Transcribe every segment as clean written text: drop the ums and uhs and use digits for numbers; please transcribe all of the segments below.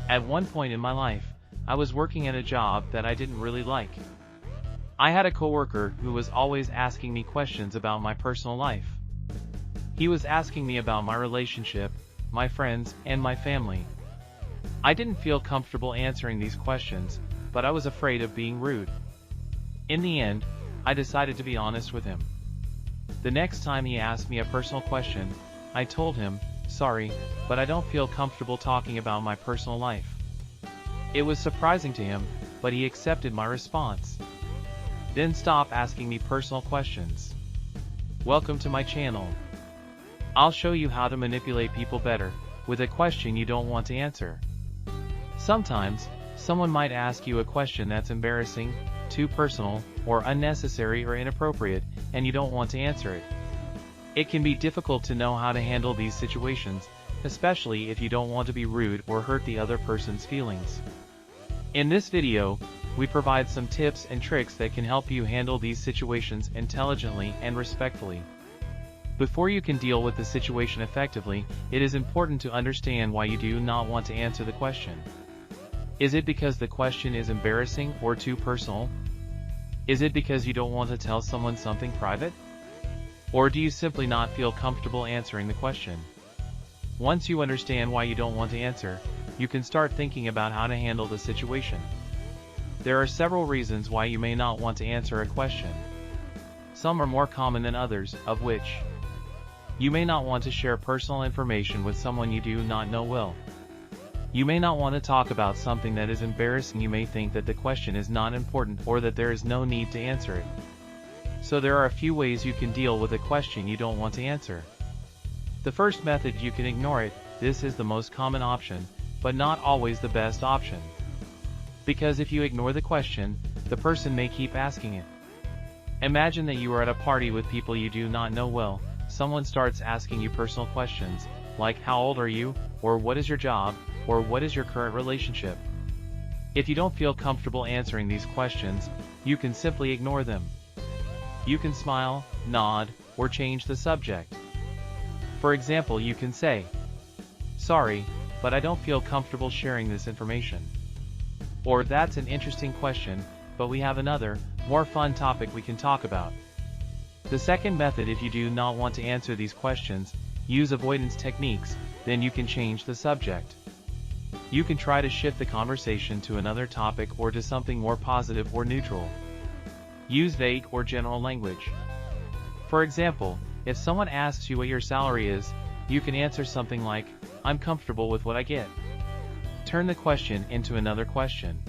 At one point in my life, I was working at a job that I didn't really like. I had a coworker who was always asking me questions about my personal life. He was asking me about my relationship, my friends, and my family. I didn't feel comfortable answering these questions, but I was afraid of being rude. In the end, I decided to be honest with him. The next time he asked me a personal question, I told him, "Sorry, but I don't feel comfortable talking about my personal life." It was surprising to him, but he accepted my response. Then stop asking me personal questions. Welcome to my channel. I'll show you how to manipulate people better with a question you don't want to answer. Sometimes, someone might ask you a question that's embarrassing, too personal, or unnecessary or inappropriate, and you don't want to answer it. It can be difficult to know how to handle these situations, especially if you don't want to be rude or hurt the other person's feelings. In this video, we provide some tips and tricks that can help you handle these situations intelligently and respectfully. Before you can deal with the situation effectively, it is important to understand why you do not want to answer the question. Is it because the question is embarrassing or too personal? Is it because you don't want to tell someone something private? Or do you simply not feel comfortable answering the question? Once you understand why you don't want to answer, you can start thinking about how to handle the situation. There are several reasons why you may not want to answer a question. Some are more common than others, of which you may not want to share personal information with someone you do not know well. You may not want to talk about something that is embarrassing. You may think that the question is not important or that there is no need to answer it. So there are a few ways you can deal with a question you don't want to answer. The first method, you can ignore it. This is the most common option, but not always the best option. Because if you ignore the question, the person may keep asking it. Imagine that you are at a party with people you do not know well. Someone starts asking you personal questions, like how old are you, or what is your job, or what is your current relationship. If you don't feel comfortable answering these questions, you can simply ignore them. You can smile, nod, or change the subject. For example, you can say, "Sorry, but I don't feel comfortable sharing this information." Or, "That's an interesting question, but we have another, more fun topic we can talk about." The second method, if you do not want to answer these questions, use avoidance techniques, then you can change the subject. You can try to shift the conversation to another topic or to something more positive or neutral. Use vague or general language. For example, if someone asks you what your salary is, you can answer something like, "I'm comfortable with what I get." Turn the question into another question.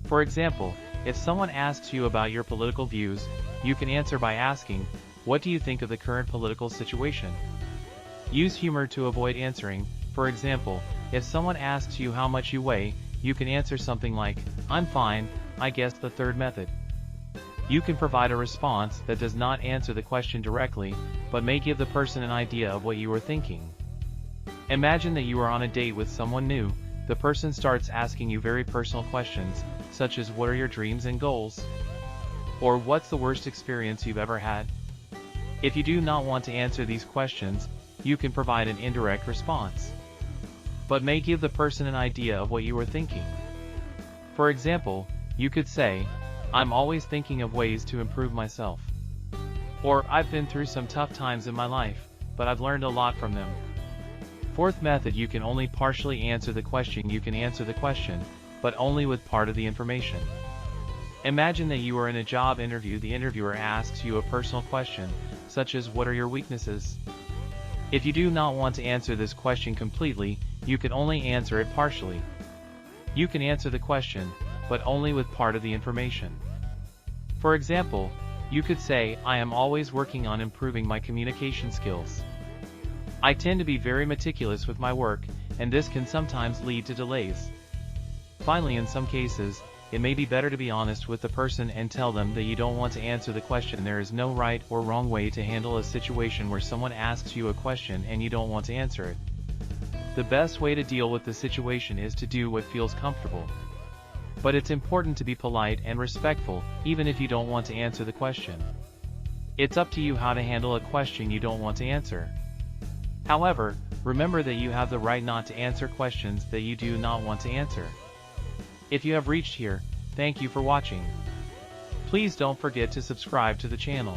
For example, if someone asks you about your political views, you can answer by asking, "What do you think of the current political situation?" Use humor to avoid answering. For example, if someone asks you how much you weigh, you can answer something like, "I'm fine, I guess." The third method. You can provide a response that does not answer the question directly, but may give the person an idea of what you were thinking. Imagine that you are on a date with someone new. The person starts asking you very personal questions, such as what are your dreams and goals? Or what's the worst experience you've ever had? If you do not want to answer these questions, you can provide an indirect response, but may give the person an idea of what you were thinking. For example, you could say, "I'm always thinking of ways to improve myself." Or, "I've been through some tough times in my life, but I've learned a lot from them." Fourth method, you can only partially answer the question. You can answer the question, but only with part of the information. Imagine that you are in a job interview. The interviewer asks you a personal question, such as what are your weaknesses? If you do not want to answer this question completely, you can only answer it partially. You can answer the question, but only with part of the information. For example, you could say, "I am always working on improving my communication skills. I tend to be very meticulous with my work, and this can sometimes lead to delays." Finally, in some cases, it may be better to be honest with the person and tell them that you don't want to answer the question. There is no right or wrong way to handle a situation where someone asks you a question and you don't want to answer it. The best way to deal with the situation is to do what feels comfortable. But it's important to be polite and respectful, even if you don't want to answer the question. It's up to you how to handle a question you don't want to answer. However, Remember that you have the right not to answer questions that you do not want to answer. If you have reached here, thank you for watching. Please don't forget to subscribe to the channel.